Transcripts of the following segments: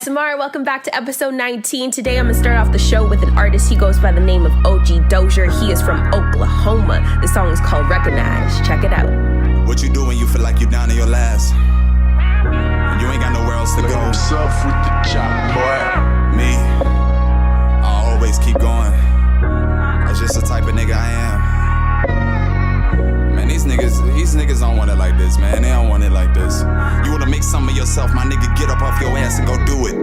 Samara, welcome back to episode 19. Today I'm going to start off the show with an artist. He goes by the name of OG Dozier. He is from Oklahoma. The song is called Recognize. Check it out. What you do when you feel like you're down to your last? And you ain't got nowhere else to go. Himself with the chop, boy. Me, I always keep going. That's just the type of nigga I am. Man, these niggas don't want it like this, man. They don't want it like this. You wanna make something of yourself, my nigga, get up off your ass and go do it.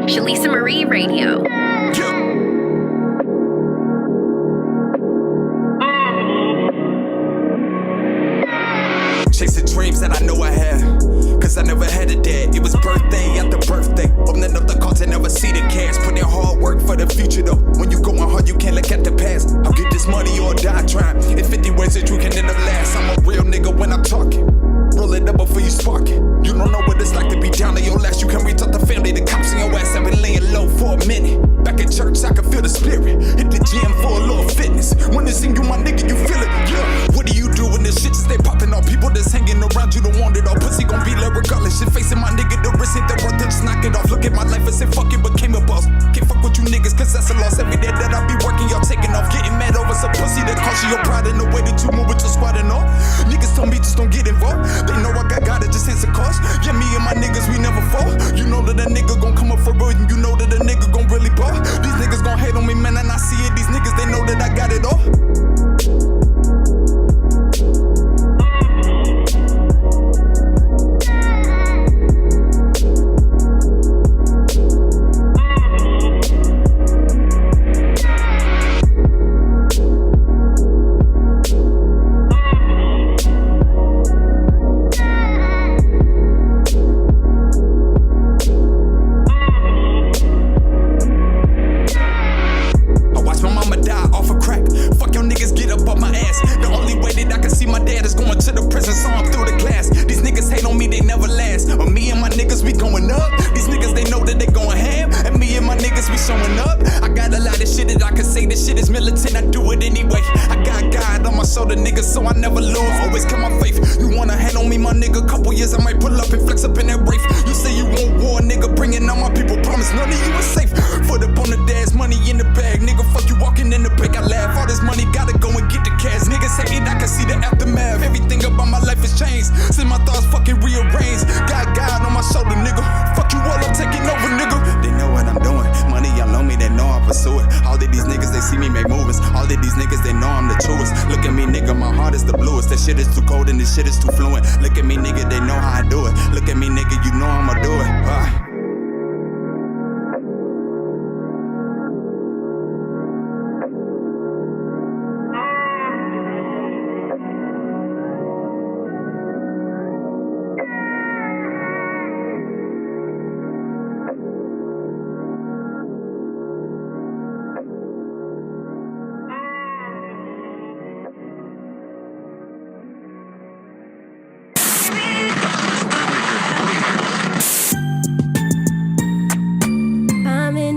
Shalisa Marie Radio. Yeah. Chasing dreams that I know I had, cause I never had a dad. It was birthday after birthday, opening up the cards and never see the cash. Put in hard work for the future though. When you going hard, you can't look at the past. I'll get this money or die trying. In 50 ways that you can end up last. I'm a real nigga when I'm talking. Roll it up before you spark it. You don't know what it's like to be down to your last. You can reach out the family, the cops in your ass. I've been laying low for a minute. Back in church, I can feel the spirit. Hit the gym for a little fitness. When they sing you, my nigga, you feel it. Yeah. What do you do when this shit just stay popping off? People that's hanging around you don't want it all. Pussy gon' be there regardless. Shit facing my nigga, the wrist ain't the worth it. Just knock it off. Look at my life and say fuck it, became a boss. Can't fuck with you niggas, cause that's a loss. Every day that I be working, y'all taking off. Getting mad over some pussy that cost you your pride in the way that you move with your squad and all. Niggas tell me just don't get involved. They know I got it, just answer calls. Yeah, me and my niggas, we never fall. You know that a nigga gon' come up for real, and you know that a nigga gon' really ball. These niggas gon' hate on me, man, and I see it. These niggas, they know that I got it all. So I never lose, always kept my faith. You wanna hate on me, my nigga? Couple years I might pull up and flex up in that Wraith. You say you want war, nigga, bringing all my people. Promise none of you is safe. Foot up on the dash, money in the bag, nigga. Fuck you walking in the bank, I laugh. All this money, gotta go and get the cash. Niggas hate it, I can see the aftermath. Everything about my life has changed since my thoughts fucking rearranged. Got God on my shoulder, nigga. Fuck you all, I'm taking over, nigga. They know what I'm doing. Money, y'all know me, they know I pursue it. All of these niggas, they see me make moves. All of these niggas, they know I'm the truest. Look at me, nigga, my heart is the bluest. That shit is too cold and this shit is too fluent. Look at me, nigga, they know how I do it. Look at me, nigga, you know I'ma do it.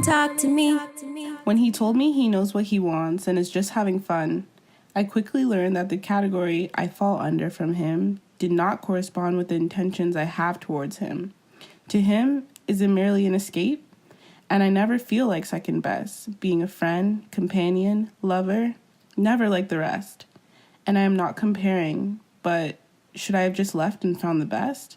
Talk to me. When he told me he knows what he wants and is just having fun, I quickly learned that the category I fall under from him did not correspond with the intentions I have towards him. To him, is it merely an escape? And I never feel like second best, being a friend, companion, lover, never like the rest. And I am not comparing, but should I have just left and found the best?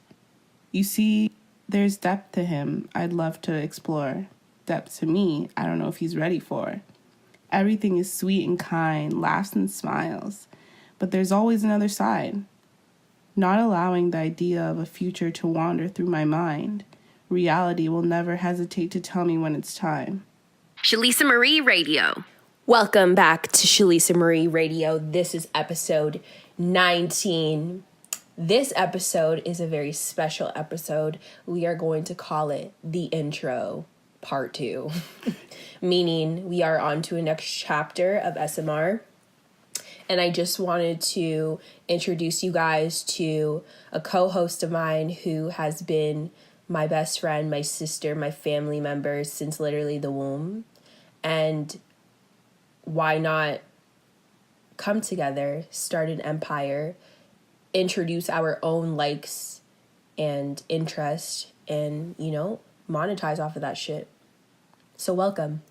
You see, there's depth to him I'd love to explore. Depth to me, I don't know if he's ready for. Everything is sweet and kind, laughs and smiles, but there's always another side. Not allowing the idea of a future to wander through my mind, reality will never hesitate to tell me when it's time. Shalisa Marie Radio. Welcome back to Shalisa Marie Radio. This is episode 19. This episode is a very special episode. We are going to call it the intro. Part 2, meaning we are on to a next chapter of SMR. And I just wanted to introduce you guys to a co-host of mine who has been my best friend, my sister, my family member since literally the womb. And why not come together, start an empire, introduce our own likes and interest and, you know, monetize off of that shit. So welcome.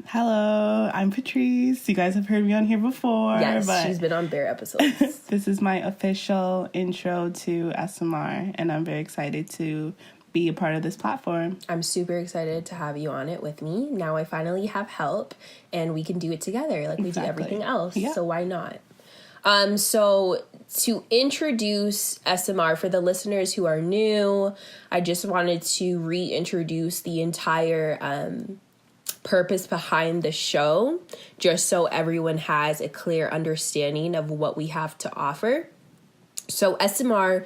Hello, I'm Patrice. You guys have heard me on here before. Yes, but she's been on bare episodes. This is my official intro to SMR, and I'm very excited to be a part of this platform. I'm super excited to have you on it with me. Now I finally have help, and we can do it together like we do everything else. Yeah. So why not? So to introduce SMR for the listeners who are new, I just wanted to reintroduce the entire purpose behind the show, just so everyone has a clear understanding of what we have to offer. So SMR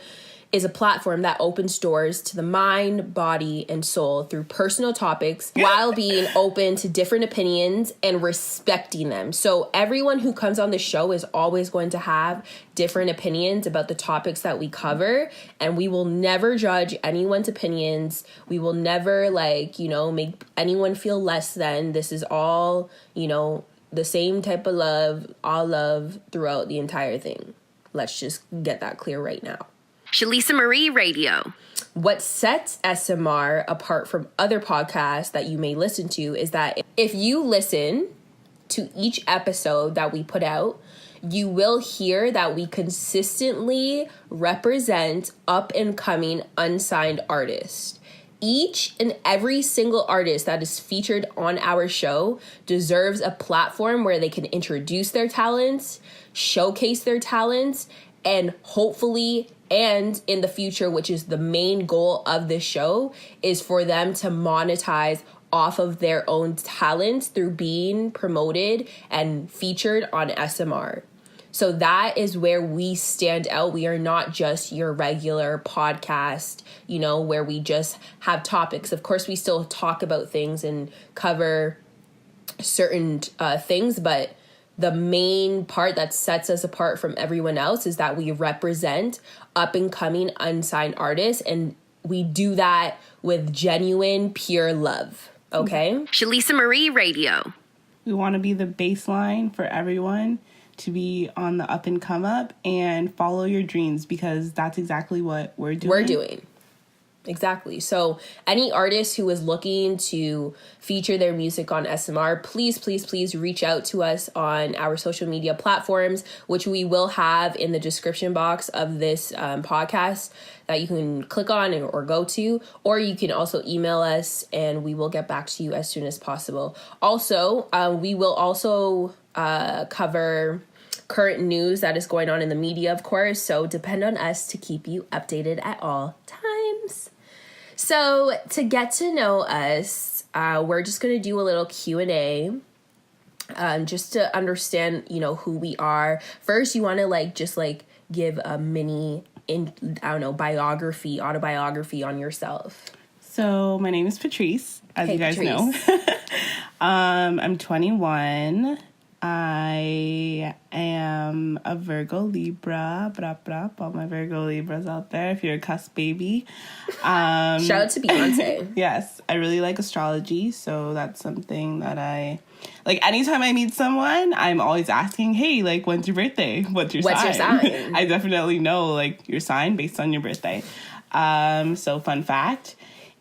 is a platform that opens doors to the mind, body, and soul through personal topics while being open to different opinions and respecting them. So everyone who comes on the show is always going to have different opinions about the topics that we cover, and we will never judge anyone's opinions. We will never, make anyone feel less than. This is all, the same type of love, all love throughout the entire thing. Let's just get that clear right now. Shalisa Marie Radio. What sets SMR apart from other podcasts that you may listen to is that if you listen to each episode that we put out, you will hear that we consistently represent up-and-coming unsigned artists. Each and every single artist that is featured on our show deserves a platform where they can introduce their talents, showcase their talents, and hopefully, and in the future, which is the main goal of this show, is for them to monetize off of their own talents through being promoted and featured on SMR. So that is where we stand out. We are not just your regular podcast, where we just have topics. Of course, we still talk about things and cover certain things, but the main part that sets us apart from everyone else is that we represent up-and-coming unsigned artists, and we do that with genuine, pure love, okay? Shalisa Marie Radio. We want to be the baseline for everyone to be on the up and come up and follow your dreams, because that's exactly what we're doing. Exactly. So any artist who is looking to feature their music on SMR, please reach out to us on our social media platforms, which we will have in the description box of this podcast that you can click on or go to, or you can also email us and we will get back to you as soon as possible. Also, we will also cover current news that is going on in the media, of course, so depend on us to keep you updated at all times. So to get to know us, we're just going to do a little Q&A just to understand, who we are. First, you want to give a mini, autobiography on yourself. So my name is Patrice, as you guys know. I'm 21. I am a Virgo Libra. All my Virgo Libras out there, if you're a cusp baby. Shout out to Beyonce. Yes, I really like astrology, so that's something that I... anytime I meet someone, I'm always asking, hey, when's your birthday? What's your sign? I definitely know, your sign based on your birthday. So fun fact.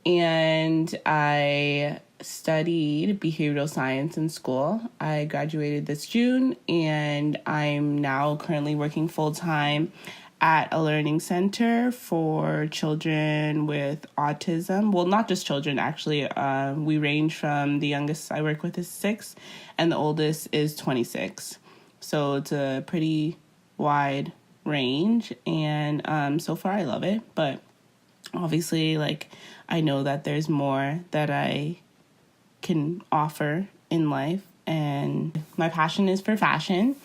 And I studied behavioral science in school. I graduated this June, and I'm now currently working full-time at a learning center for children with autism. Well, not just children, actually. We range from the youngest I work with is 6, and the oldest is 26. So it's a pretty wide range, and so far I love it. But obviously, I know that there's more that I can offer in life, and my passion is for fashion,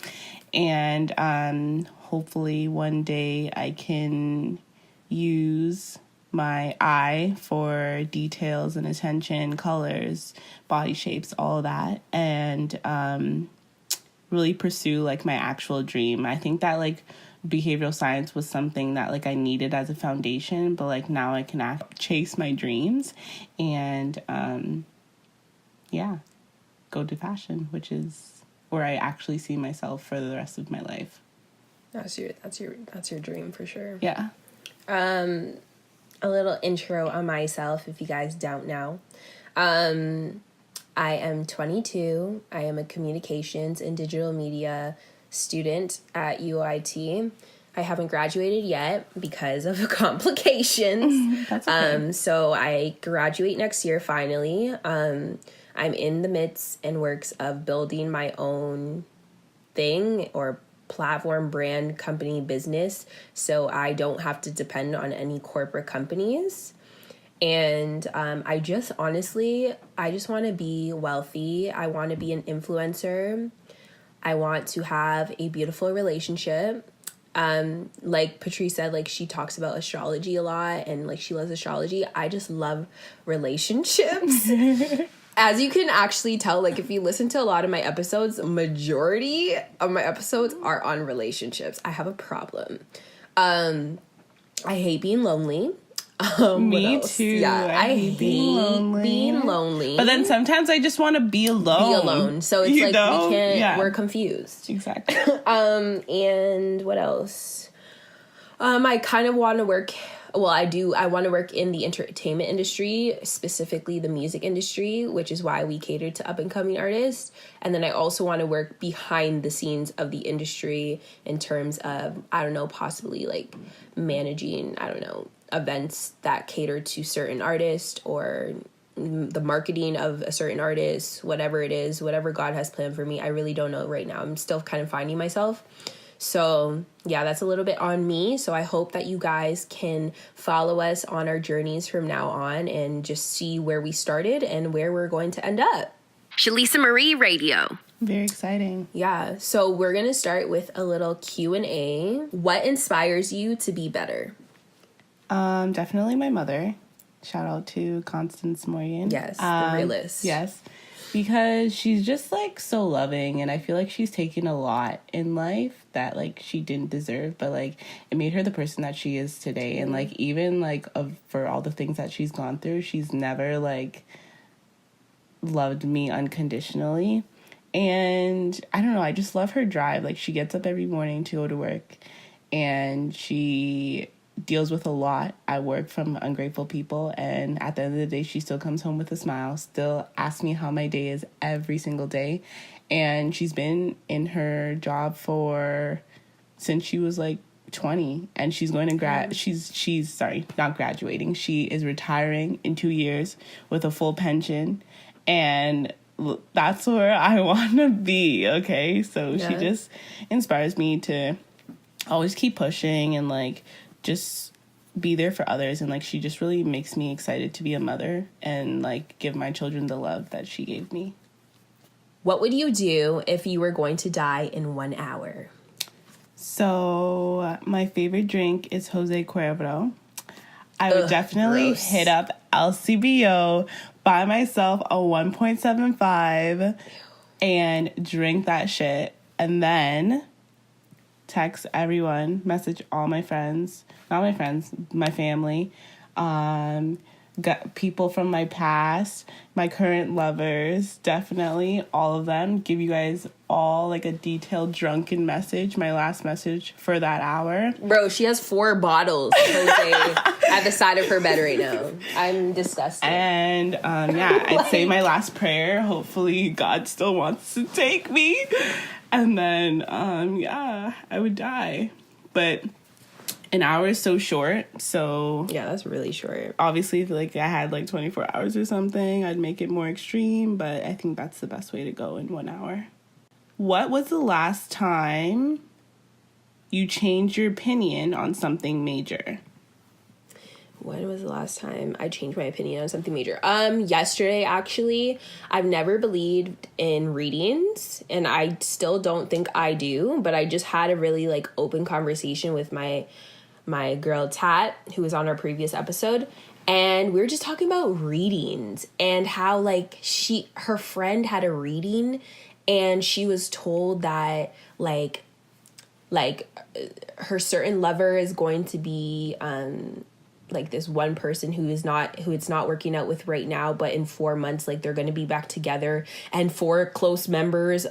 and hopefully one day I can use my eye for details and attention, colors, body shapes, all that, and really pursue my actual dream. I think that behavioral science was something that I needed as a foundation, but now I can chase my dreams and go to fashion, which is where I actually see myself for the rest of my life. That's your dream for sure. Yeah. a little intro on myself if you guys don't know. I am 22. I am a communications and digital media student at UIT. I haven't graduated yet because of complications. That's okay. So I graduate next year finally. I'm in the midst and works of building my own thing or platform, brand, company, business, so I don't have to depend on any corporate companies. And I just want to be wealthy. I want to be an influencer. I want to have a beautiful relationship. Like Patrice said, like she talks about astrology a lot and like she loves astrology. I just love relationships. As you can actually tell, like if you listen to a lot of my episodes, majority of my episodes are on relationships. I have a problem. I hate being lonely. Me too. Yeah, I hate being lonely. But then sometimes I just want to be alone. So it's you like know? we can't, we're confused. Exactly. And what else? I kind of want to work, I want to work in the entertainment industry, specifically the music industry, which is why we cater to up and coming artists. And then I also want to work behind the scenes of the industry in terms of, possibly like managing, events that cater to certain artists or the marketing of a certain artist, whatever it is, whatever God has planned for me. I really don't know right now. I'm still kind of finding myself. So yeah, that's a little bit on me. So I hope that you guys can follow us on our journeys from now on and just see where we started and where we're going to end up. Shalisa Marie Radio. Very exciting. Yeah. So we're going to start with a little Q&A. What inspires you to be better? Definitely my mother. Shout out to Constance Morgan. Yes, the realist. Yes, because she's just like so loving, and I feel like she's taken a lot in life that like she didn't deserve, but like it made her the person that she is today. And like even like for all the things that she's gone through, she's never like loved me unconditionally. And I don't know, I just love her drive. Like she gets up every morning to go to work, and she deals with a lot at work from ungrateful people, and at the end of the day she still comes home with a smile, still asks me how my day is every single day. And she's been in her job since she was like 20, and she's going to she's not graduating, she is retiring in 2 years with a full pension, and that's where I want to be. Okay, so she just inspires me to always keep pushing and like just be there for others. And like she just really makes me excited to be a mother and like give my children the love that she gave me. What would you do if you were going to die in 1 hour? So my favorite drink is Jose Cuervo. I would definitely hit up LCBO, buy myself a 1.75 and drink that shit, and then text everyone, message all my friends, not my friends, my family, got people from my past, my current lovers, definitely all of them, give you guys all like a detailed drunken message, my last message for that hour. Bro, she has 4 bottles, Jose, at the side of her bed right now. I'm disgusted. And I'd say my last prayer, hopefully God still wants to take me. And then, I would die. But an hour is so short, so... Yeah, that's really short. Obviously, if like I had like 24 hours or something, I'd make it more extreme, but I think that's the best way to go in 1 hour. What was the last time you changed your opinion on something major? When was the last time I changed my opinion on something major? Yesterday, actually. I've never believed in readings, and I still don't think I do, but I just had a really, like, open conversation with my girl, Tat, who was on our previous episode, and we were just talking about readings and how, like, her friend had a reading, and she was told that, like, her certain lover is going to be, like this one person who it's not working out with right now, but in 4 months, like they're going to be back together, and 4 close members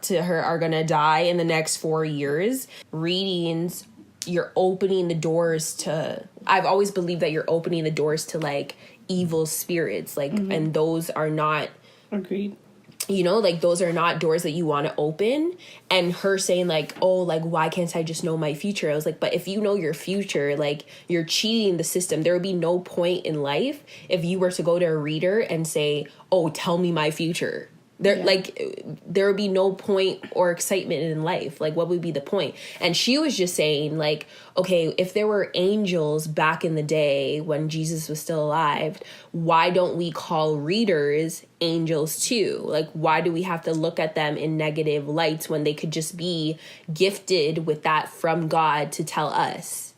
to her are going to die in the next 4 years. Readings you're opening the doors to, I've always believed that you're opening the doors to like evil spirits, like, and those are not, Agreed. you know, like those are not doors that you want to open. And her saying like, oh, like, why can't I just know my future? I was like, but if you know your future, like, you're cheating the system. There would be no point in life if you were to go to a reader and say, oh, tell me my future. Like, there would be no point or excitement in life. Like, what would be the point? And she was just saying, like, okay, if there were angels back in the day when Jesus was still alive, why don't we call readers angels too? Like, why do we have to look at them in negative lights when they could just be gifted with that from God to tell us?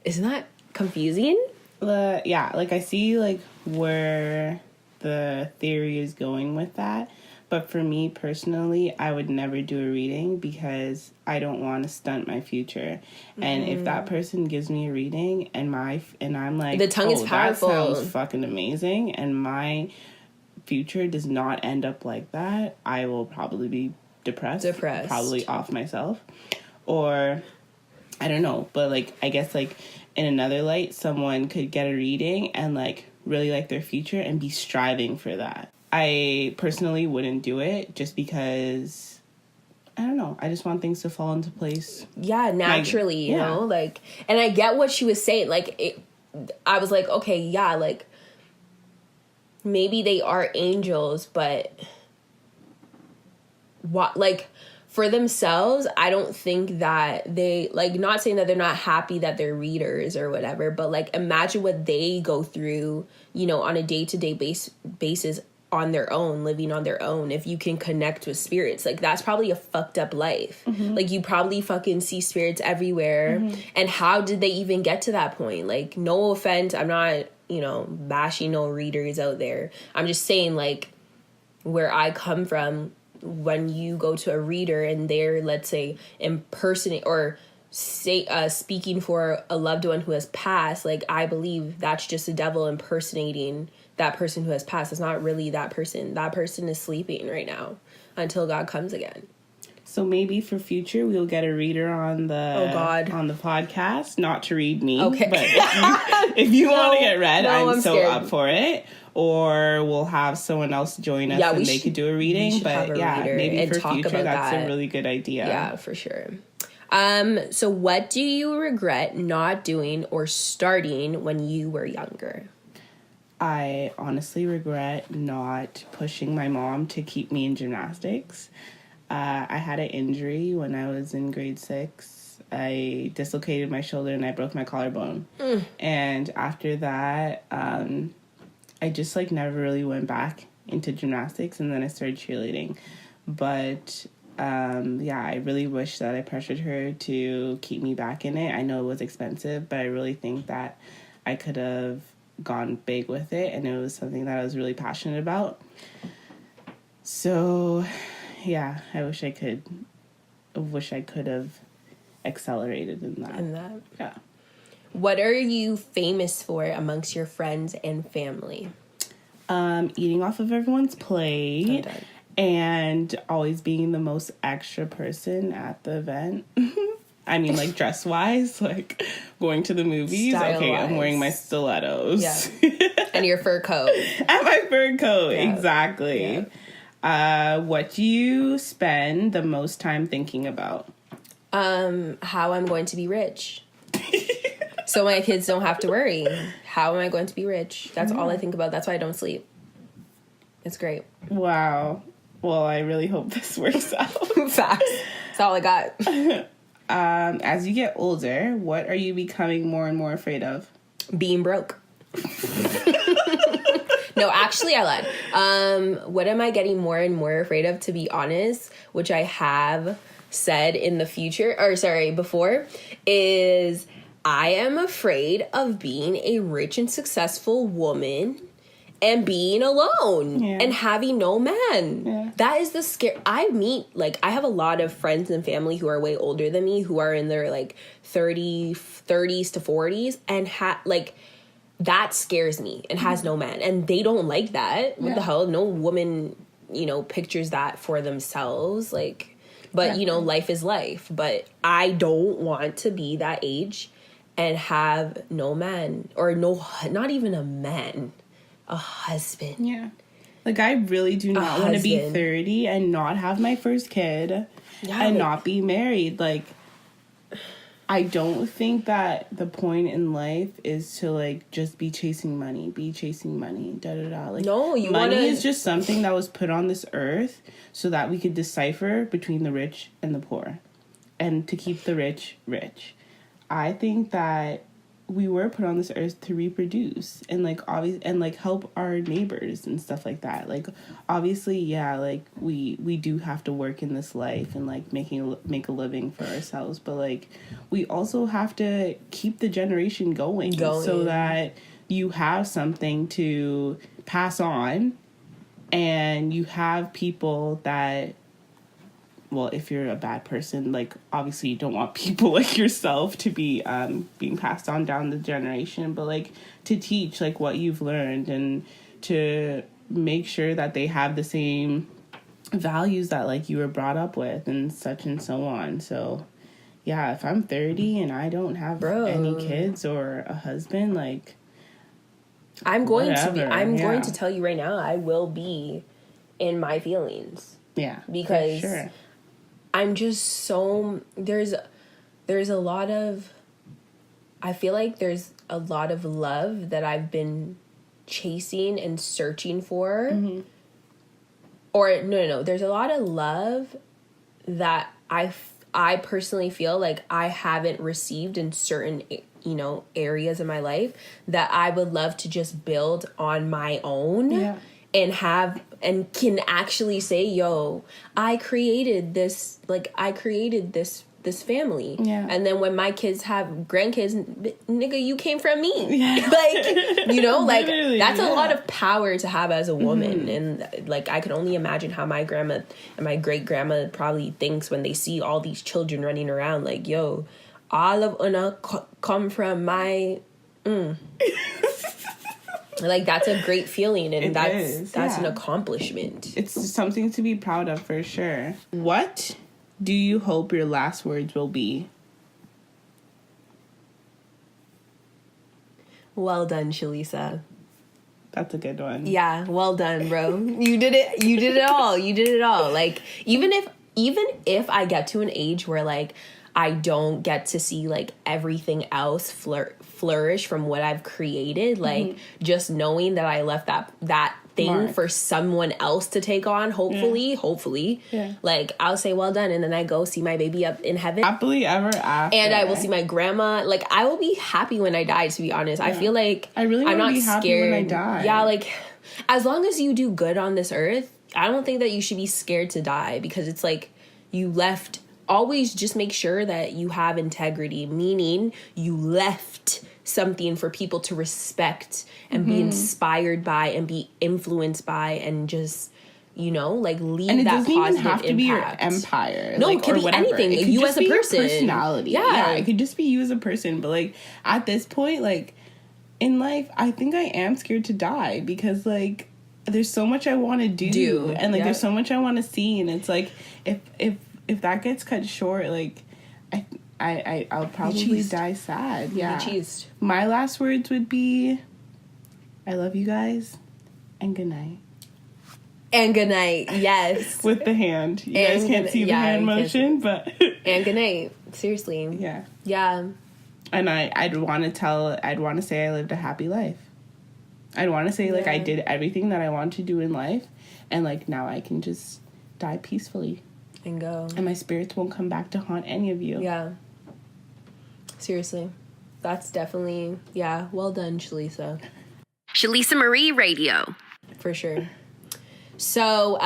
Isn't that confusing? Yeah, like, I see, like, where the theory is going with that, but for me personally, I would never do a reading because I don't want to stunt my future. And if that person gives me a reading and I'm like, the tongue is powerful, that sounds fucking amazing, and my future does not end up like that, I will probably be depressed, probably off myself, or I don't know. But like, I guess like in another light, someone could get a reading and like really like their future and be striving for that. I personally wouldn't do it just because, I don't know, I just want things to fall into place. Yeah, naturally, you know, like, and I get what she was saying. Like, I was like, okay, yeah, like, maybe they are angels, but what, like, for themselves, I don't think that they, like, not saying that they're not happy that they're readers or whatever, but, like, imagine what they go through, you know, on a day-to-day basis on their own, living on their own. If you can connect with spirits, like, that's probably a fucked up life. Like, you probably fucking see spirits everywhere. And how did they even get to that point? Like, no offense, I'm not, you know, bashing no readers out there. I'm just saying, like, where I come from, when you go to a reader and they're, let's say, impersonating or speaking for a loved one who has passed, like, I believe that's just the devil impersonating that person who has passed. It's not really that person. That person is sleeping right now until God comes again. So maybe for future we'll get a reader on the on the podcast, not to read me, okay, but if you want to get read, I'm so scared. up for it. Or we'll have someone else join us and they could do a reading. But yeah, maybe for future that's a really good idea. Yeah, for sure. So what do you regret not doing or starting when you were younger? I honestly regret not pushing my mom to keep me in gymnastics. I had an injury when I was in grade 6. I dislocated my shoulder and I broke my collarbone. And after that, I just like never really went back into gymnastics, and then I started cheerleading. But yeah, I really wish that I pressured her to keep me back in it. I know it was expensive, but I really think that I could have gone big with it, and it was something that I was really passionate about. So yeah, I wish I could have accelerated in that. Yeah. What are you famous for amongst your friends and family? Eating off of everyone's plate and always being the most extra person at the event. I mean, like, dress-wise, like, going to the movies. Style-wise. Okay, I'm wearing my stilettos. Yeah. And your fur coat. And my fur coat, exactly. Yeah. What do you spend the most time thinking about? How I'm going to be rich. So my kids don't have to worry. How am I going to be rich? That's all I think about. That's why I don't sleep. It's great. Wow. Well, I really hope this works out. Facts. That's all I got. As you get older, what are you becoming more and more afraid of? Being broke. No, actually, I lied. What am I getting more and more afraid of, to be honest, which I have said in the future, or sorry, before, is I am afraid of being a rich and successful woman and being alone and having no man. Yeah. That is the scare. I have a lot of friends and family who are way older than me, who are in their like 30s to 40s, and that scares me, and has no man, and they don't like that. What the hell? No woman, pictures that for themselves. Like, But, you know, life is life. But I don't want to be that age and have no man, or not even a man, a husband. Yeah. Like, I really do not want to be 30 and not have my first kid and not be married. Like, I don't think that the point in life is to, like, just be chasing money, da-da-da. Like, no, money is just something that was put on this earth so that we could decipher between the rich and the poor and to keep the rich rich. I think that we were put on this earth to reproduce and like help our neighbors and stuff like that. Like, obviously, yeah, like we do have to work in this life and like make a living for ourselves, but like we also have to keep the generation going so that you have something to pass on, and you have people that, well, if you're a bad person, like, obviously you don't want people like yourself to be being passed on down the generation, but, like, to teach, like, what you've learned and to make sure that they have the same values that, like, you were brought up with and such and so on. So, yeah, if I'm 30 and I don't have any kids or a husband, like, I'm going to tell you right now, I will be in my feelings. Yeah, because sure. I'm just so, there's a lot of, I feel like there's a lot of love that I've been chasing and searching for. Mm-hmm. Or no, there's a lot of love that I personally feel like I haven't received in certain, you know, areas of my life that I would love to just build on my own. Yeah. And can actually say, yo, I created this family. Yeah. And then when my kids have grandkids, nigga, you came from me. Yeah. Like, you know, like, that's a lot of power to have as a woman. Mm-hmm. And, like, I can only imagine how my grandma and my great-grandma probably thinks when they see all these children running around, like, yo, all of Una come from my... Like, that's a great feeling, and that's an accomplishment. It's something to be proud of, for sure. What do you hope your last words will be? Well done, Shalisa. That's a good one. Yeah, well done, bro. You did it. You did it all. Like, even if I get to an age where, like, I don't get to see, like, everything else flourish from what I've created. Like, just knowing that I left that thing for someone else to take on, hopefully. Yeah. Like, I'll say, well done. And then I go see my baby up in heaven. Happily ever after. And I will see my grandma. Like, I will be happy when I die, to be honest. Yeah. I feel like I'm not be happy scared when I die. Yeah, like, as long as you do good on this earth, I don't think that you should be scared to die, because it's like you left... Always just make sure that you have integrity, meaning you left something for people to respect and be inspired by and be influenced by, and just, you know, like, leave that positive impact. And it doesn't even have to be your empire. No, like, it could be anything. It could you just as a be person. Your personality. Yeah, it could just be you as a person. But, like, at this point, like, in life, I think I am scared to die, because, like, there's so much I want to do. And, like, there's so much I want to see. And it's like, if that gets cut short, like, I'll probably die sad. Yeah. My last words would be, I love you guys, and good night. And good night, yes. With the hand. You guys can't see the hand motion, but... And good night. Seriously. Yeah. Yeah. And I'd want to say I lived a happy life. I'd want to say, like, I did everything that I wanted to do in life, and, like, now I can just die peacefully. And go. And my spirits won't come back to haunt any of you. Yeah. Seriously. That's definitely, yeah, well done, Shalisa. Shalisa Marie Radio. For sure. So,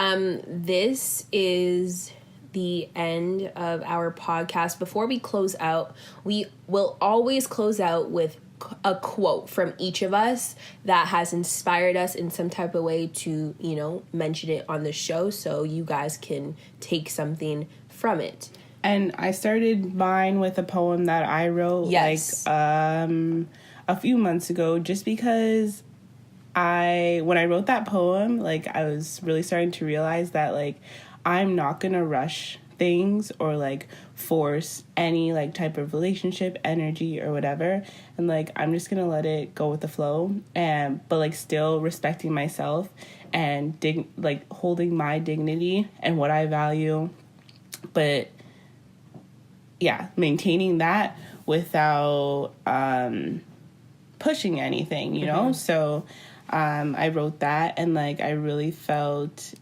this is the end of our podcast. Before we close out, we will always close out with a quote from each of us that has inspired us in some type of way to, you know, mention it on the show, so you guys can take something from it. And I started mine with a poem that I wrote like a few months ago, just because when I wrote that poem, like, I was really starting to realize that, like, I'm not gonna rush things or like force any like type of relationship, energy, or whatever. And like I'm just gonna let it go with the flow, and but like still respecting myself and like holding my dignity and what I value, but yeah, maintaining that without pushing anything, you know? So I wrote that, and like I really felt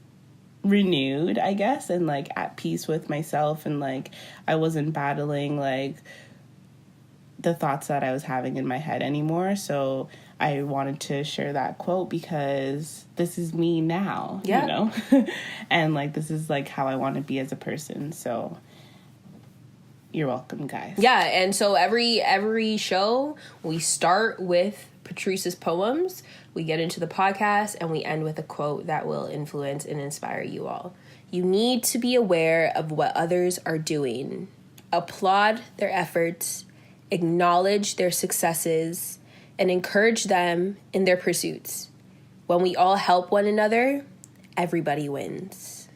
renewed, I guess, and like at peace with myself, and like I wasn't battling like the thoughts that I was having in my head anymore. So I wanted to share that quote because this is me now, you know? And like this is like how I want to be as a person. So you're welcome, guys. Yeah, and so every show we start with Patrice's poems, we get into the podcast, and we end with a quote that will influence and inspire you all. You need to be aware of what others are doing. Applaud their efforts, acknowledge their successes, and encourage them in their pursuits. When we all help one another, everybody wins.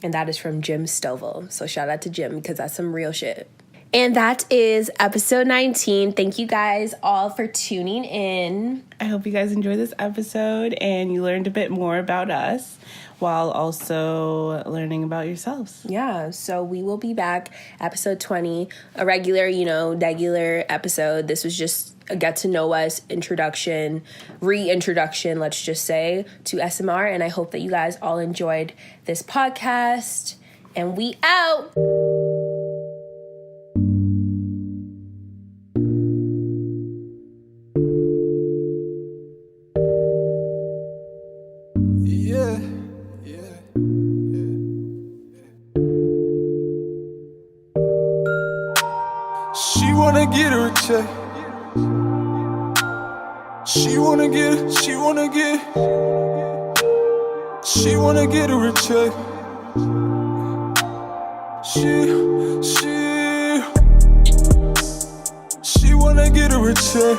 And that is from Jim Stovall. So shout out to Jim, because that's some real shit. And that is episode 19. Thank you guys all for tuning in. I hope you guys enjoyed this episode and you learned a bit more about us while also learning about yourselves. Yeah, so we will be back, episode 20, a regular, regular episode. This was just a get to know us introduction, reintroduction, let's just say, to SMR. And I hope that you guys all enjoyed this podcast. And we out. She wanna get her a check. She wanna get her a check. She wanna get her a check.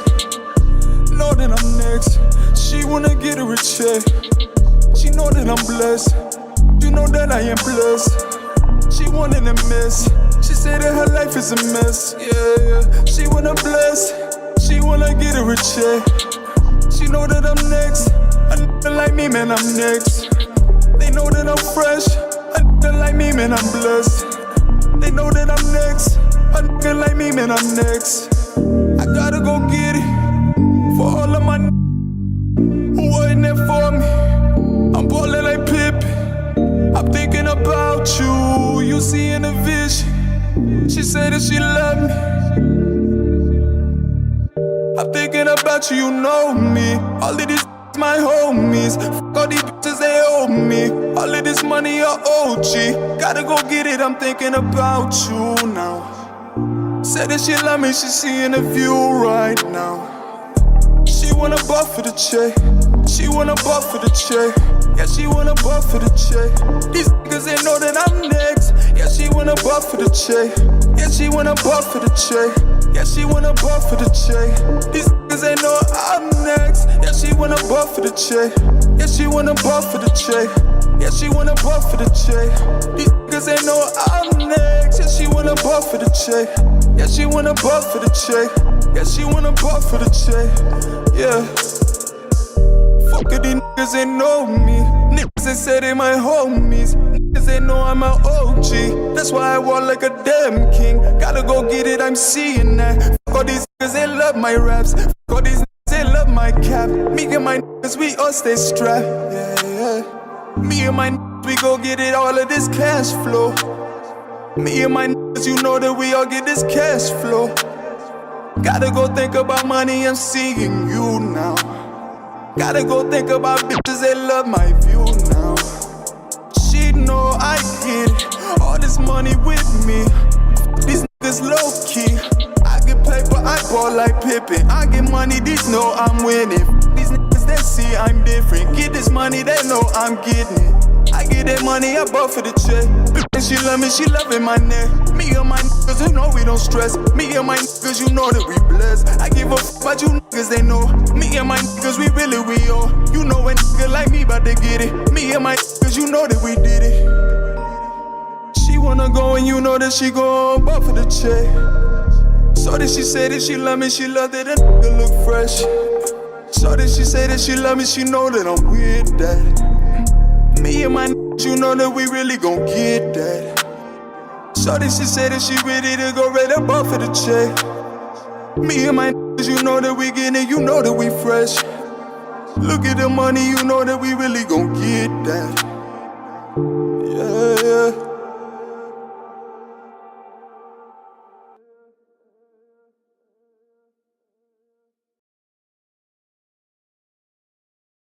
Know that I'm next. She wanna get her a check. She know that I'm blessed. You know that I am blessed. She wanted a mess. She said that her life is a mess. Yeah. She wanna bless. She wanna get her a check. She know that I'm next. A nigga like me, man, I'm next. They know that I'm fresh. A nigga like me, man, I'm blessed. They know that I'm next. A nigga like me, man, I'm next. I gotta go get it for all of my who wasn't there for me. I'm ballin' like Pip. I'm thinking about you. You see in a vision. She said that she loved me. I'm thinking about you, you know me. All of these my homies. Fuck all these bitches, they owe me. All of this money, your OG. Gotta go get it, I'm thinking about you now. Said that she love me, she seeing the view right now. She wanna buff for the check. She wanna buff for the check. Yeah, she wanna buff for the check. These niggas, they know that I'm next. Yeah, she wanna buff for the check. Yeah, she wanna buff for the check. Yeah, she wanna buff for the check. These niggas, they know I'm next. Yeah, she wanna buff for the check. Yeah, she wanna buff for the check. Yeah, she wanna buff for the check. These niggas, they know I'm next. Yeah, she wanna buff for the check. Yeah, she wanna buff for the check. Yeah, she wanna buff for the check. Yeah. Fuck it, these niggas, they know me. Niggas, they say they my homies. Niggas, they know I'm an OG. That's why I walk like a damn king. Gotta go get it, I'm seeing that. Fuck all these niggas, they love my raps. Fuck all these niggas, they love my cap. Me and my niggas, we all stay strapped. Yeah. Me and my niggas, we go get it, all of this cash flow. Me and my niggas, you know that we all get this cash flow. Gotta go think about money, I'm seeing you now. Gotta go think about bitches, they love my view now. She know I get it, all this money with me. These niggas low key. I get paper, I ball like Pippin. I get money, these know I'm winning. These niggas, they see I'm different. Get this money, they know I'm getting it. I get that money, I bought for the check. And she love me, she loving my neck. Me and my niggas, you know we don't stress. Me and my niggas, you know that we blessed. I give a fuck about you niggas, they know. Me and my niggas, we really, we all. You know a nigga like me, bout to get it. Me and my niggas, you know that we did it. She wanna go and you know that she gon' buff for the check. So that she say that she love me, she love that a nigga look fresh. So that she say that she love me, she know that I'm with that. Me and my niggas, you know that we really gon' get that. So that she say that she ready to go ready to buff for the check. Me and my niggas, you know that we get it, you know that we fresh. Look at the money, you know that we really gon' get that.